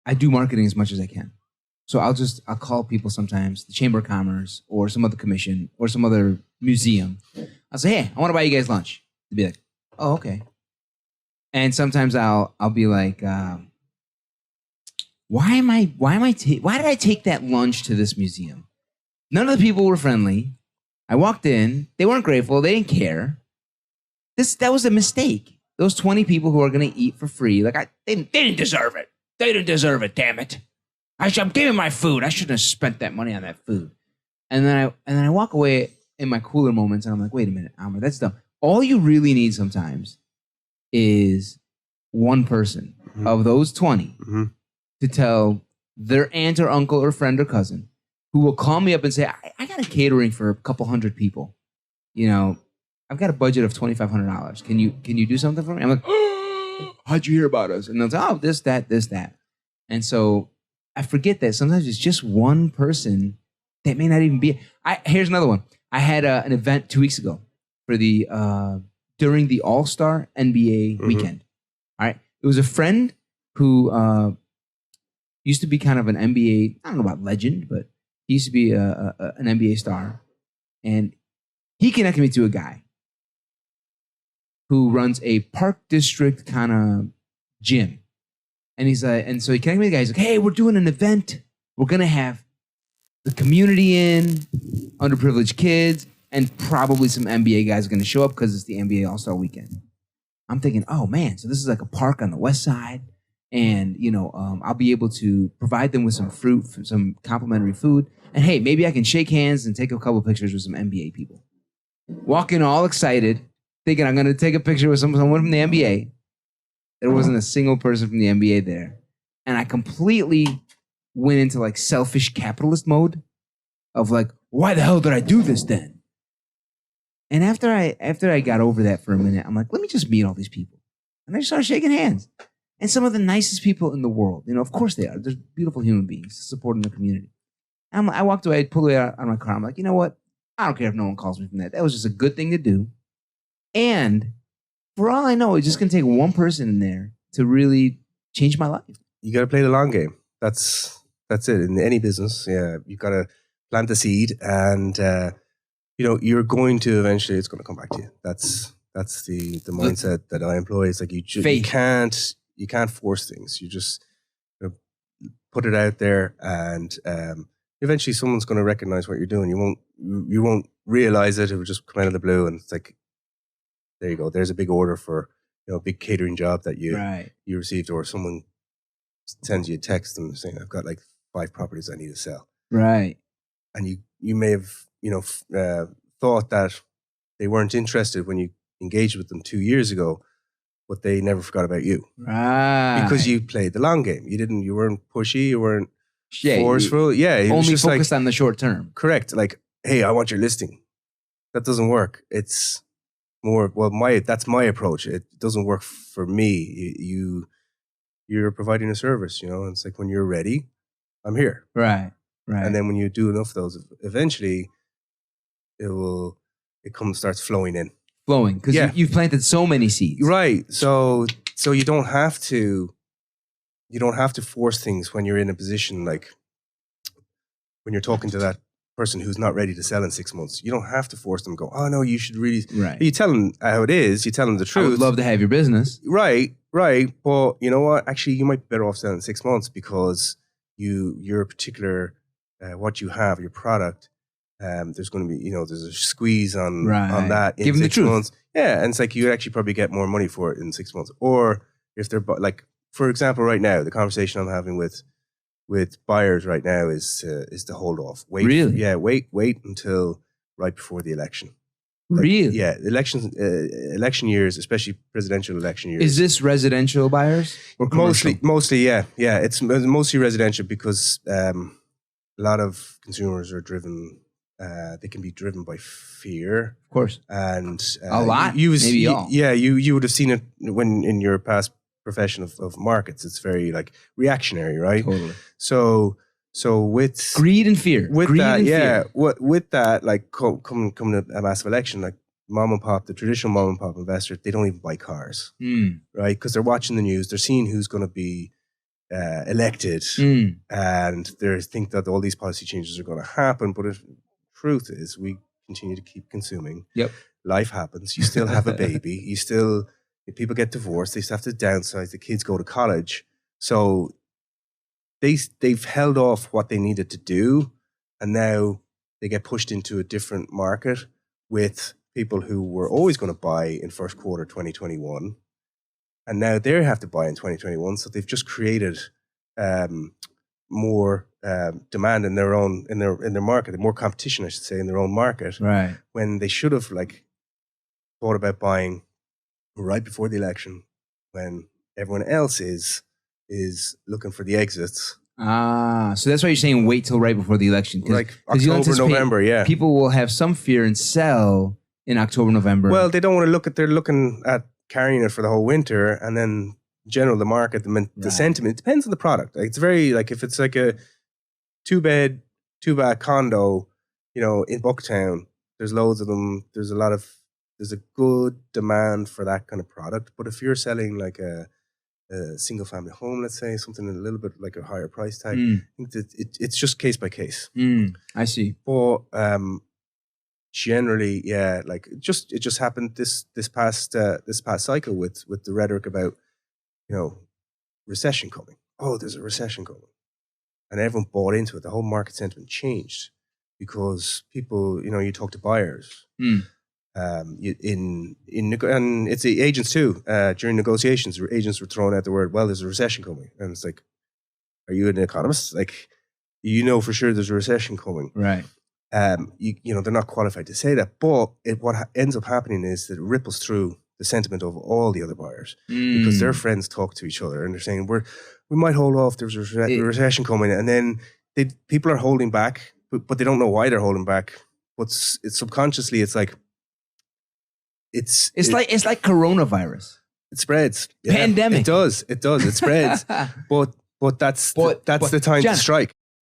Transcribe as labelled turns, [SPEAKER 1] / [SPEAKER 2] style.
[SPEAKER 1] I do marketing as much as I can. So I'll call people sometimes, the Chamber of Commerce or some other commission or some other museum. I'll say, hey, I want to buy you guys lunch. They'll be like, oh, okay. And sometimes I'll be like, why did I take that lunch to this museum? None of the people were friendly. I walked in, they weren't grateful, they didn't care. That was a mistake. Those 20 people who are going to eat for free, like they didn't deserve it. They didn't deserve it, damn it. I'm giving my food. I shouldn't have spent that money on that food. And then I walk away in my cooler moments and I'm like, wait a minute, Amr, that's dumb. All you really need sometimes is one person of those 20 to tell their aunt or uncle or friend or cousin who will call me up and say, I got a catering for a couple hundred people. You know, I've got a budget of $2,500. Can you do something for me? I'm like, oh, how'd you hear about us? And they'll say, oh, this, that. And so I forget that sometimes it's just one person that may not even be. Here's another one. I had an event 2 weeks ago for during the All-Star NBA weekend. All right. It was a friend who used to be kind of an NBA, I don't know about legend, but he used to be an NBA star. And he connected me to a guy who runs a Park District kind of gym. And and so he connected me to the guy. He's like, hey, we're doing an event. We're going to have the community in, underprivileged kids, and probably some NBA guys are going to show up because it's the NBA All-Star weekend. I'm thinking, oh man, so this is like a park on the west side. And, I'll be able to provide them with some fruit, some complimentary food. And hey, maybe I can shake hands and take a couple pictures with some NBA people. Walking all excited, thinking I'm going to take a picture with someone from the NBA. There wasn't a single person from the NBA there. And I completely went into like selfish capitalist mode of like, why the hell did I do this then? And after I got over that for a minute, I'm like, let me just meet all these people. And I started shaking hands. And some of the nicest people in the world, of course they are. They're beautiful human beings supporting the community. And I walked away, I pulled away out of my car. I'm like, you know what? I don't care if no one calls me from that. That was just a good thing to do. And for all I know, it's just going to take one person in there to really change my life.
[SPEAKER 2] You got to play the long game. That's it. In any business, you got to plant the seed, and you're going to eventually. It's going to come back to you. That's the mindset that I employ. It's like you can't force things. You just put it out there, and eventually someone's going to recognize what you're doing. You won't realize it. It will just come out of the blue, and it's like, there you go. There's a big order for a big catering job that you received, or someone sends you a text and saying, I've got like 5 properties I need to sell.
[SPEAKER 1] Right.
[SPEAKER 2] And you may have thought that they weren't interested when you engaged with them 2 years ago, but they never forgot about you.
[SPEAKER 1] Right.
[SPEAKER 2] Because you played the long game. You weren't pushy, you weren't forceful. You
[SPEAKER 1] only focused on the short term.
[SPEAKER 2] Correct. Like, hey, I want your listing. That doesn't work. It's more, that's my approach. It doesn't work for me. You're providing a service, and it's like, when you're ready, I'm here.
[SPEAKER 1] Right.
[SPEAKER 2] And then when you do enough of those, eventually starts flowing in.
[SPEAKER 1] Because you've planted so many seeds.
[SPEAKER 2] Right. So you don't have to force things when you're in a position, like when you're talking to that person who's not ready to sell in 6 months. You don't have to force them to go, oh no, you should really.
[SPEAKER 1] Right.
[SPEAKER 2] You tell them how it is. You tell them the truth.
[SPEAKER 1] I would love to have your business.
[SPEAKER 2] Right. But you know what? Actually, you might be better off selling in 6 months because your particular what you have, your product. There's going to be, there's a squeeze on that in
[SPEAKER 1] Give them
[SPEAKER 2] 6
[SPEAKER 1] the truth.
[SPEAKER 2] months. Yeah, and it's like you actually probably get more money for it in 6 months. Or if they're like, for example, right now, the conversation I'm having with buyers right now is to hold off. Wait,
[SPEAKER 1] really?
[SPEAKER 2] Yeah, wait until right before the election.
[SPEAKER 1] Really?
[SPEAKER 2] Yeah, election years, especially presidential election years.
[SPEAKER 1] Is this residential buyers or commercial?
[SPEAKER 2] Mostly, yeah. It's mostly residential because a lot of consumers are driven. They can be driven by fear,
[SPEAKER 1] of course,
[SPEAKER 2] and
[SPEAKER 1] a lot. Maybe all.
[SPEAKER 2] Yeah, you would have seen it when in your past profession of markets. It's very like reactionary, right?
[SPEAKER 1] Totally.
[SPEAKER 2] So with
[SPEAKER 1] greed and fear,
[SPEAKER 2] with
[SPEAKER 1] greed
[SPEAKER 2] that,
[SPEAKER 1] and
[SPEAKER 2] yeah,
[SPEAKER 1] fear.
[SPEAKER 2] With that, like coming to a massive election, like mom and pop, the traditional mom and pop investor, they don't even buy cars, right? Because they're watching the news, they're seeing who's going to be elected,
[SPEAKER 1] Mm.
[SPEAKER 2] and they think that all these policy changes are going to happen. But the truth is, we continue to keep consuming.
[SPEAKER 1] Yep.
[SPEAKER 2] Life happens. You still have a baby. You still, if people get divorced, they still have to downsize. The kids go to college. So they've held off what they needed to do, and now they get pushed into a different market with people who were always going to buy in first quarter 2021, and now they have to buy in 2021. So they've just created more demand in their market, more competition, I should say, in their own market.
[SPEAKER 1] Right.
[SPEAKER 2] When they should have thought about buying right before the election, when everyone else is looking for the exits.
[SPEAKER 1] So that's why you're saying wait till right before the election.
[SPEAKER 2] Like
[SPEAKER 1] 'cause you'll
[SPEAKER 2] October,
[SPEAKER 1] anticipate
[SPEAKER 2] November, yeah.
[SPEAKER 1] People will have some fear and sell in October, November.
[SPEAKER 2] Well, they don't want to they're looking at carrying it for the whole winter, and then in general, the market, the sentiment, it depends on the product. Like, it's very, like, if it's like a two-bed, two-bath condo, in Bucktown, there's loads of them. There's a good demand for that kind of product. But if you're selling like a single family home, let's say, something a little bit like a higher price tag, I think that it's just case by case.
[SPEAKER 1] I see.
[SPEAKER 2] But generally, yeah, like it just happened this past cycle with the rhetoric about recession coming. Oh, there's a recession coming, and everyone bought into it. The whole market sentiment changed because people, you talk to buyers. And it's the agents too. During negotiations, agents were throwing out the word, "Well, there's a recession coming," and it's like, "Are you an economist? Like, for sure there's a recession coming."
[SPEAKER 1] Right.
[SPEAKER 2] They're not qualified to say that, but what ends up happening is that it ripples through the sentiment of all the other buyers because their friends talk to each other and they're saying, "We might hold off. There's a recession coming," and then people are holding back, but they don't know why they're holding back. But it's subconsciously, it's like. It's
[SPEAKER 1] like coronavirus.
[SPEAKER 2] It spreads. Yeah,
[SPEAKER 1] pandemic.
[SPEAKER 2] It does. It spreads. but that's the time
[SPEAKER 1] John,
[SPEAKER 2] to strike.